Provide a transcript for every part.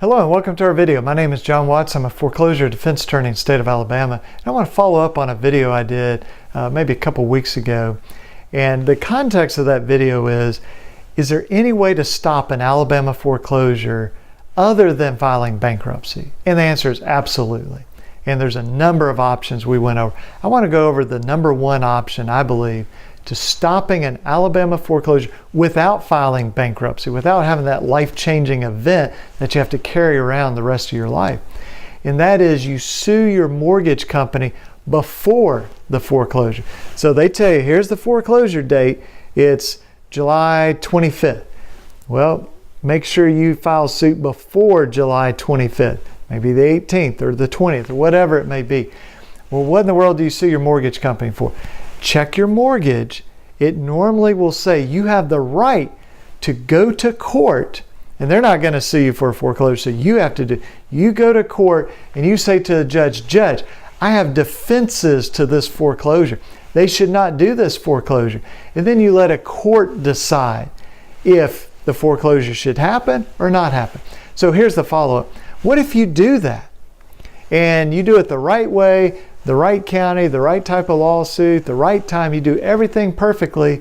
Hello and welcome to our video. My name is John Watts. I'm a foreclosure defense attorney in the state of Alabama. And I want to follow up on a video I did maybe a couple weeks ago. And the context of that video is there any way to stop an Alabama foreclosure other than filing bankruptcy? And the answer is absolutely. And there's a number of options we went over. I want to go over the number one option, I believe, to stopping an Alabama foreclosure without filing bankruptcy, without having that life-changing event that you have to carry around the rest of your life. And that is you sue your mortgage company before the foreclosure. So they tell you, here's the foreclosure date, it's July 25th. Well, make sure you file suit before July 25th, maybe the 18th or the 20th or whatever it may be. Well, what in the world do you sue your mortgage company for? Check your mortgage. It normally will say you have the right to go to court, and they're not going to sue you for a foreclosure, so you go to court and you say to the judge, I have defenses to this foreclosure. They should not do this foreclosure. And then you let a court decide if the foreclosure should happen or not happen. So here's the follow-up. What if you do that and you do it the right way, the right county, the right type of lawsuit, the right time, you do everything perfectly,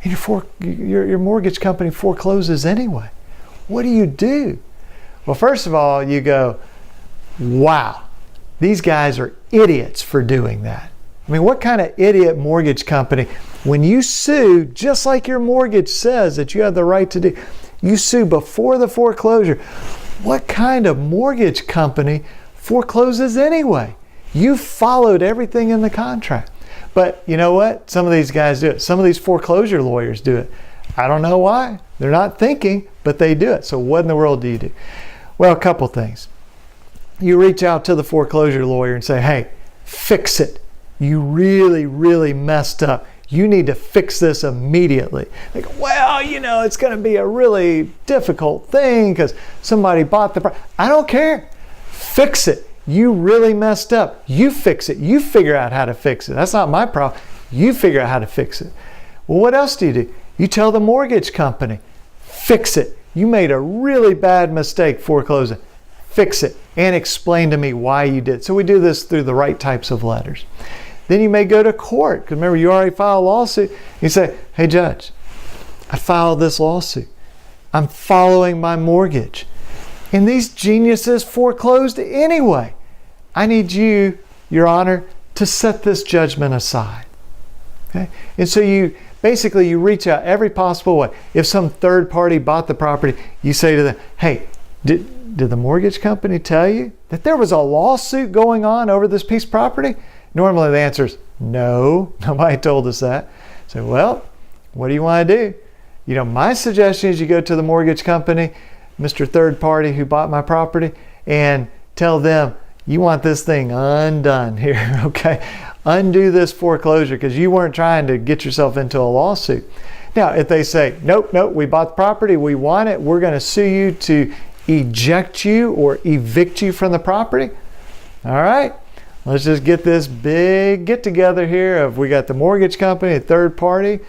and your mortgage company forecloses anyway? What do you do? Well, first of all, you go, wow, these guys are idiots for doing that. I mean, what kind of idiot mortgage company, when you sue, just like your mortgage says that you have the right to do, you sue before the foreclosure, what kind of mortgage company forecloses anyway? You followed everything in the contract. But you know what? Some of these guys do it. Some of these foreclosure lawyers do it. I don't know why. They're not thinking, but they do it. So what in the world do you do? Well, a couple things. You reach out to the foreclosure lawyer and say, hey, fix it. You really, really messed up. You need to fix this immediately. They go, well, it's going to be a really difficult thing because somebody bought the property. I don't care. Fix it. You really messed up. You fix it. You figure out how to fix it. That's not my problem. You figure out how to fix it. Well, what else do? You tell the mortgage company, fix it. You made a really bad mistake foreclosing. Fix it and explain to me why you did. So we do this through the right types of letters. Then you may go to court because remember you already filed a lawsuit. You say, hey judge, I filed this lawsuit. I'm following my mortgage. And these geniuses foreclosed anyway. I need you, Your Honor, to set this judgment aside. Okay? And so you reach out every possible way. If some third party bought the property, you say to them, hey, did the mortgage company tell you that there was a lawsuit going on over this piece of property? Normally the answer is no, nobody told us that. So, well, what do you want to do? My suggestion is you go to the mortgage company, Mr. Third Party who bought my property, and tell them, you want this thing undone here, okay? Undo this foreclosure because you weren't trying to get yourself into a lawsuit. Now, if they say, nope, we bought the property, we want it, we're going to sue you to eject you or evict you from the property. All right, let's just get this big get together here of we got the mortgage company, a third party.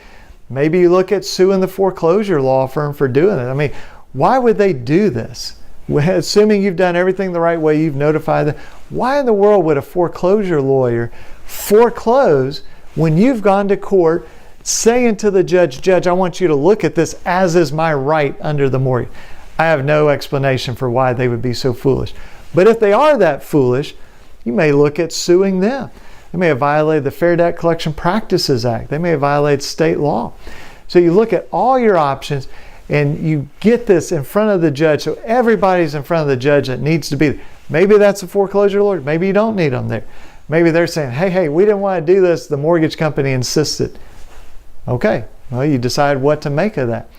Maybe you look at suing the foreclosure law firm for doing it. I mean, why would they do this? Assuming you've done everything the right way, you've notified them. Why in the world would a foreclosure lawyer foreclose when you've gone to court saying to the judge, I want you to look at this as is my right under the mortgage? I have no explanation for why they would be so foolish. But if they are that foolish, you may look at suing them. They may have violated the Fair Debt Collection Practices Act. They may have violated state law. So you look at all your options and you get this in front of the judge, so everybody's in front of the judge that needs to be there. Maybe that's a foreclosure lawyer. Maybe you don't need them there. Maybe they're saying, hey, we didn't want to do this. The mortgage company insisted. Okay, well, you decide what to make of that.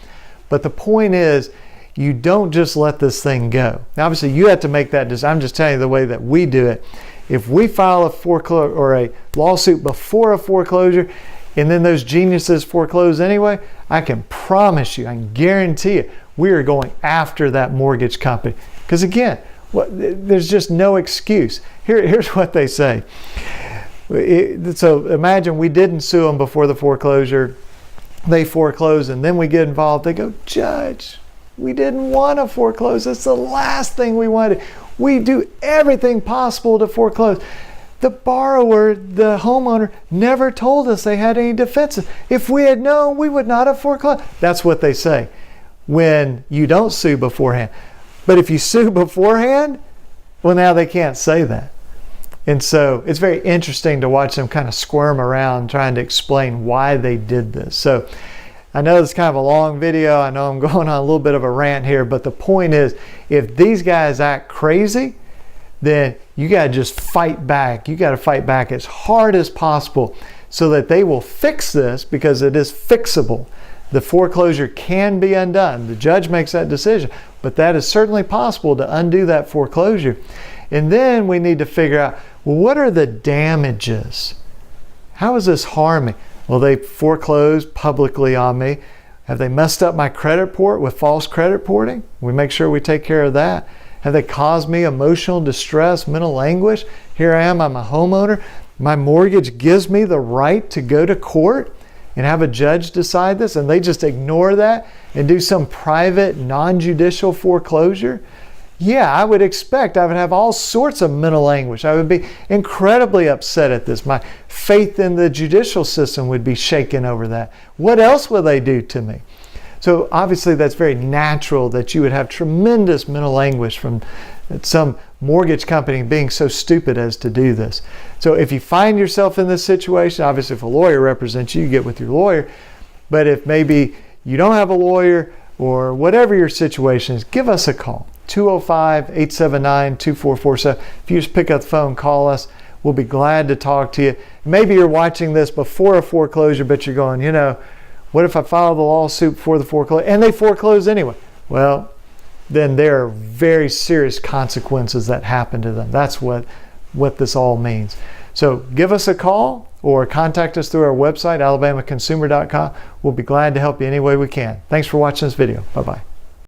But the point is, you don't just let this thing go. Now, obviously, you have to make that decision. I'm just telling you the way that we do it. If we file a foreclosure or a lawsuit before a foreclosure, and then those geniuses foreclose anyway, I can promise you, I can guarantee you, we are going after that mortgage company. Because again, there's just no excuse. Here's what they say. So imagine we didn't sue them before the foreclosure. They foreclose and then we get involved. They go, Judge, We didn't want to foreclose. It's the last thing we wanted. We do everything possible to foreclose. The borrower, the homeowner, never told us they had any defenses. If we had known, we would not have foreclosed. That's what they say when you don't sue beforehand. But if you sue beforehand, well, now they can't say that. And so it's very interesting to watch them kind of squirm around trying to explain why they did this. So I know it's kind of a long video. I know I'm going on a little bit of a rant here, but the point is, if these guys act crazy, then you got to just fight back. You got to fight back as hard as possible so that they will fix this, because it is fixable. The foreclosure can be undone. The judge makes that decision, but that is certainly possible to undo that foreclosure. And then we need to figure out, well, what are the damages? How is this harming? Well, they foreclosed publicly on me. Have they messed up my credit report with false credit reporting? We make sure we take care of that. Have they caused me emotional distress, mental anguish? Here I am, I'm a homeowner. My mortgage gives me the right to go to court and have a judge decide this, and they just ignore that and do some private, non-judicial foreclosure. Yeah, I would expect I would have all sorts of mental anguish. I would be incredibly upset at this. My faith in the judicial system would be shaken over that. What else will they do to me? So obviously that's very natural that you would have tremendous mental anguish from some mortgage company being so stupid as to do this. So if you find yourself in this situation, obviously if a lawyer represents you, you get with your lawyer. But if maybe you don't have a lawyer or whatever your situation is, give us a call. 205-879-2447. If you just pick up the phone, call us. We'll be glad to talk to you. Maybe you're watching this before a foreclosure, but you're going, what if I file the lawsuit before the foreclosure and they foreclose anyway? Well, then there are very serious consequences that happen to them. That's what this all means. So give us a call or contact us through our website, alabamaconsumer.com. We'll be glad to help you any way we can. Thanks for watching this video. Bye-bye.